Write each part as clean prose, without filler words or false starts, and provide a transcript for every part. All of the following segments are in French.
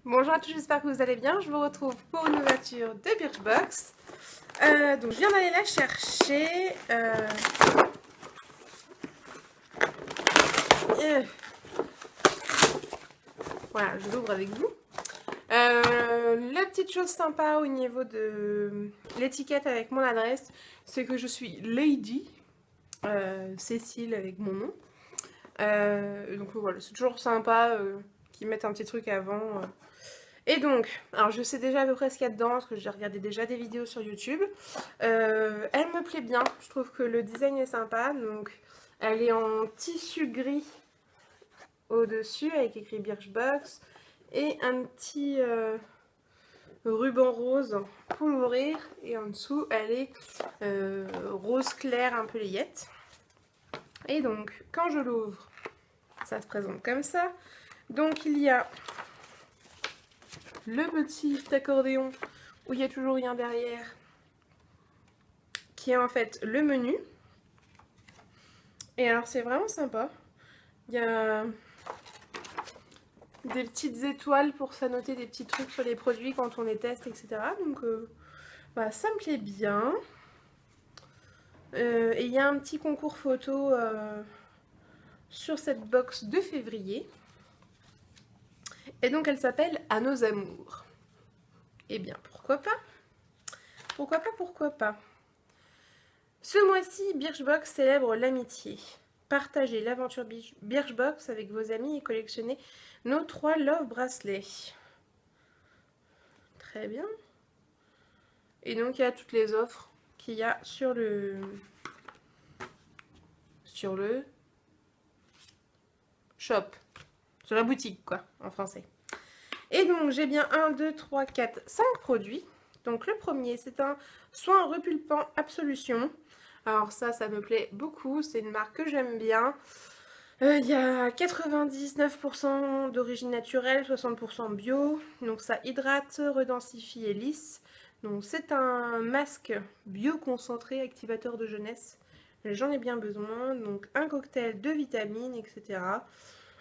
Bonjour à tous, j'espère que vous allez bien. Je vous retrouve pour une ouverture de Birchbox. Donc je viens d'aller la chercher. Voilà, je l'ouvre avec vous. La petite chose sympa au niveau de l'étiquette avec mon adresse, c'est que je suis Lady Cécile avec mon nom. Donc voilà, c'est toujours sympa qu'ils mettent un petit truc avant. Et donc, alors je sais déjà à peu près ce qu'il y a dedans, parce que j'ai regardé déjà des vidéos sur YouTube. Elle me plaît bien, je trouve que le design est sympa. Donc, elle est en tissu gris au-dessus, avec écrit Birchbox. Et un petit ruban rose pour l'ouvrir. Et en dessous, elle est rose clair, un peu layette. Et donc, quand je l'ouvre, ça se présente comme ça. Donc, il y a le petit accordéon où il n'y a toujours rien derrière, qui est en fait le menu. Et alors c'est vraiment sympa. Il y a des petites étoiles pour s'annoter des petits trucs sur les produits quand on les teste, etc. Donc bah, ça me plaît bien. Et il y a un petit concours photo sur cette box de février. Et donc elle s'appelle À nos amours. Eh bien pourquoi pas? Pourquoi pas, pourquoi pas? Ce mois-ci, Birchbox célèbre l'amitié. Partagez l'aventure Birchbox avec vos amis et collectionnez nos 3 Love Bracelets. Très bien. Et donc, il y a toutes les offres qu'il y a sur le shop. Sur la boutique, quoi, en français. Et donc, j'ai bien 1, 2, 3, 4, 5 produits. Donc, le premier, c'est un soin repulpant Absolution. Alors ça me plaît beaucoup. C'est une marque que j'aime bien. Il y a 99% d'origine naturelle, 60% bio. Donc ça hydrate, redensifie et lisse. Donc c'est un masque bio-concentré activateur de jeunesse. J'en ai bien besoin. Donc un cocktail de vitamines, etc.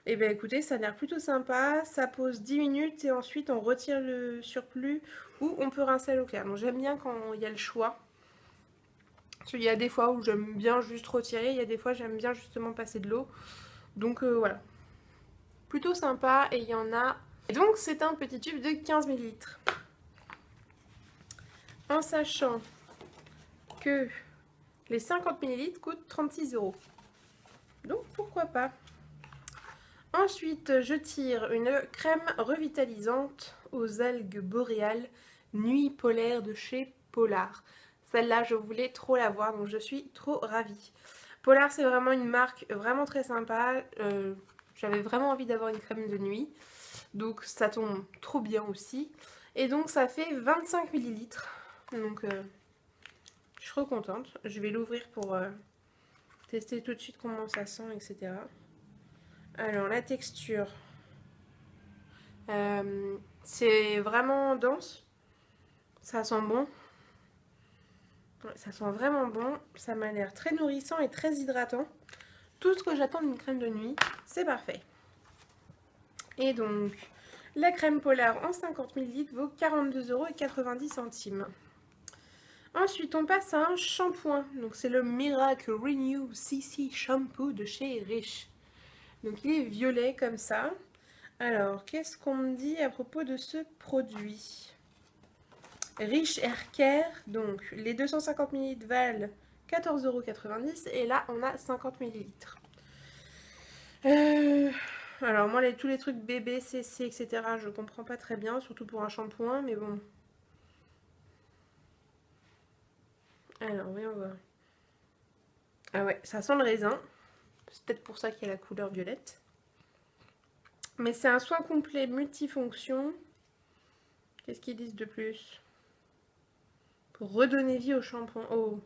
Et bien écoutez, ça a l'air plutôt sympa. Ça pose 10 minutes et ensuite on retire le surplus ou on peut rincer à l'eau claire. Donc j'aime bien quand il y a le choix. Parce qu'il y a des fois où j'aime bien juste retirer, il y a des fois j'aime bien justement passer de l'eau. Donc voilà, plutôt sympa et il y en a. Et donc c'est un petit tube de 15 ml. En sachant que les 50 ml coûtent 36 €. Donc pourquoi pas. Ensuite, je tire une crème revitalisante aux algues boréales Nuit polaire de chez Polar. Celle-là, je voulais trop la voir, donc je suis trop ravie. Polar, c'est vraiment une marque vraiment très sympa. J'avais vraiment envie d'avoir une crème de nuit. Donc ça tombe trop bien aussi. Et donc ça fait 25 ml. Donc je suis trop contente. Je vais l'ouvrir pour tester tout de suite comment ça sent, etc. Alors la texture, c'est vraiment dense. Ça sent bon. Ça sent vraiment bon. Ça m'a l'air très nourrissant et très hydratant. Tout ce que j'attends d'une crème de nuit, c'est parfait. Et donc, la crème Polar en 50 ml vaut 42,90 €. Ensuite, on passe à un shampoing. Donc, c'est le Miracle Renew CC Shampoo de chez Riche. Donc, il est violet comme ça. Alors, qu'est-ce qu'on me dit à propos de ce produit? Riche Hair Care. Donc, les 250 ml valent 14,90 € et là, on a 50 ml. Alors moi, tous les trucs bébé, CC, etc., je comprends pas très bien, surtout pour un shampoing, mais bon. Alors, voyons voir. Ah ouais, ça sent le raisin. C'est peut-être pour ça qu'il y a la couleur violette. Mais c'est un soin complet multifonction. Qu'est-ce qu'ils disent de plus? Pour redonner vie au shampoing. Oh,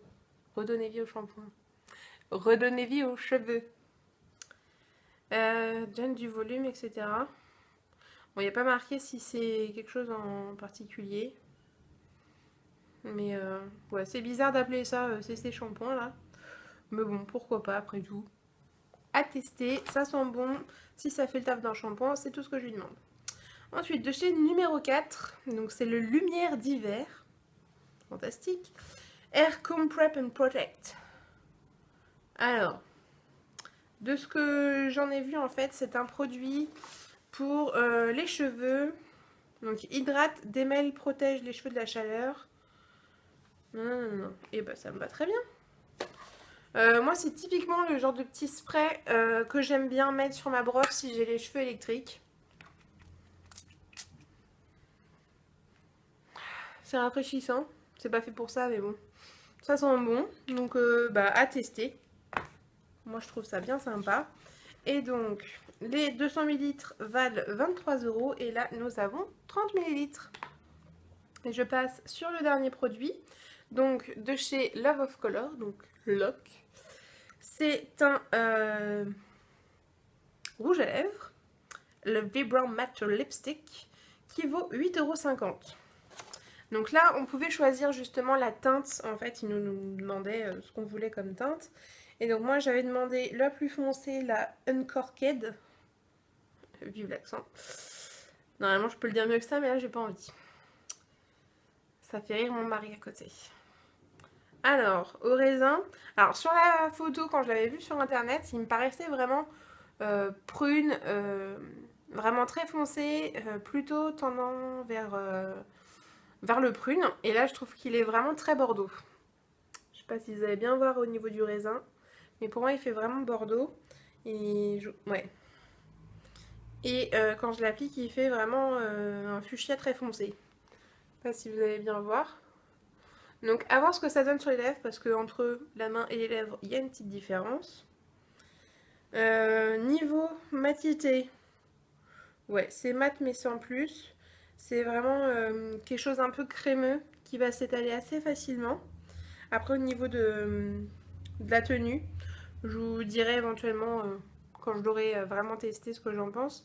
redonner vie au shampoing. Redonner vie aux cheveux. Donne du volume, etc. Bon, il n'y a pas marqué si c'est quelque chose en particulier. Mais ouais, c'est bizarre d'appeler ça CC shampoing là. Mais bon, pourquoi pas après tout. À tester, ça sent bon. Si ça fait le taf d'un shampoing, c'est tout ce que je lui demande. Ensuite, de chez numéro 4, donc c'est le Lumière d'hiver. Fantastique. Air Comb Prep and Protect. Alors, de ce que j'en ai vu, en fait, c'est un produit pour les cheveux. Donc, hydrate, démêle, protège les cheveux de la chaleur. Non. Et bah, ça me va très bien. Moi, c'est typiquement le genre de petit spray que j'aime bien mettre sur ma brosse si j'ai les cheveux électriques. C'est rafraîchissant. C'est pas fait pour ça, mais bon. Ça sent bon. Donc, bah, à tester. Moi, je trouve ça bien sympa. Et donc, les 200 ml valent 23 €. Et là, nous avons 30 ml. Et je passe sur le dernier produit. Donc, de chez Love of Color. Donc, LOC. C'est un rouge à lèvres. Le Vibrant Matte Lipstick. Qui vaut 8,50 €. Donc là, on pouvait choisir justement la teinte. En fait, ils nous demandaient ce qu'on voulait comme teinte. Et donc moi, j'avais demandé la plus foncée, la Uncorked. Vive l'accent. Normalement, je peux le dire mieux que ça, mais là, j'ai pas envie. Ça fait rire mon mari à côté. Alors, au raisin. Alors, sur la photo, quand je l'avais vue sur Internet, il me paraissait vraiment prune, vraiment très foncé, plutôt tendant vers le prune. Et là, je trouve qu'il est vraiment très bordeaux. Je sais pas si vous allez bien voir au niveau du raisin. Mais pour moi, il fait vraiment bordeaux. Ouais. Et quand je l'applique, il fait vraiment un fuchsia très foncé. Je sais pas si vous allez bien voir. Donc, à voir ce que ça donne sur les lèvres. Parce qu'entre la main et les lèvres, il y a une petite différence. Niveau matité. Ouais, c'est mat mais sans plus. C'est vraiment quelque chose un peu crémeux qui va s'étaler assez facilement. Après, au niveau de la tenue, je vous dirai éventuellement quand je l'aurai vraiment testé ce que j'en pense.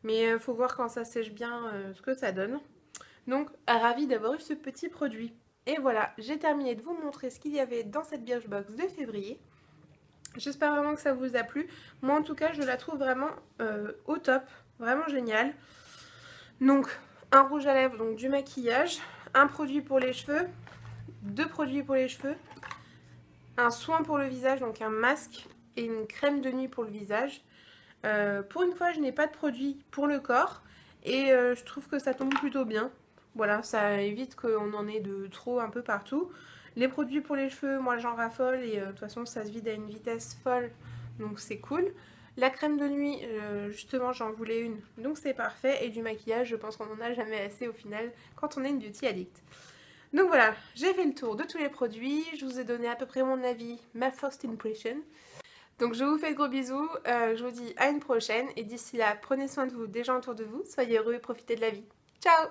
Mais il faut voir quand ça sèche bien ce que ça donne. Donc, ravie d'avoir eu ce petit produit. Et voilà, j'ai terminé de vous montrer ce qu'il y avait dans cette Birchbox de février. J'espère vraiment que ça vous a plu. Moi, en tout cas, je la trouve vraiment au top. Vraiment géniale. Donc, un rouge à lèvres, donc du maquillage. Un produit pour les cheveux. 2 produits pour les cheveux. Un soin pour le visage, donc un masque et une crème de nuit pour le visage. Pour une fois, je n'ai pas de produit pour le corps et je trouve que ça tombe plutôt bien. Voilà, ça évite qu'on en ait de trop un peu partout. Les produits pour les cheveux, moi j'en raffole et de toute façon ça se vide à une vitesse folle, donc c'est cool. La crème de nuit, justement j'en voulais une, donc c'est parfait. Et du maquillage, je pense qu'on n'en a jamais assez au final quand on est une beauty addict. Donc voilà, j'ai fait le tour de tous les produits, je vous ai donné à peu près mon avis, ma first impression. Donc je vous fais de gros bisous, je vous dis à une prochaine et d'ici là, prenez soin de vous, des gens autour de vous, soyez heureux et profitez de la vie. Ciao!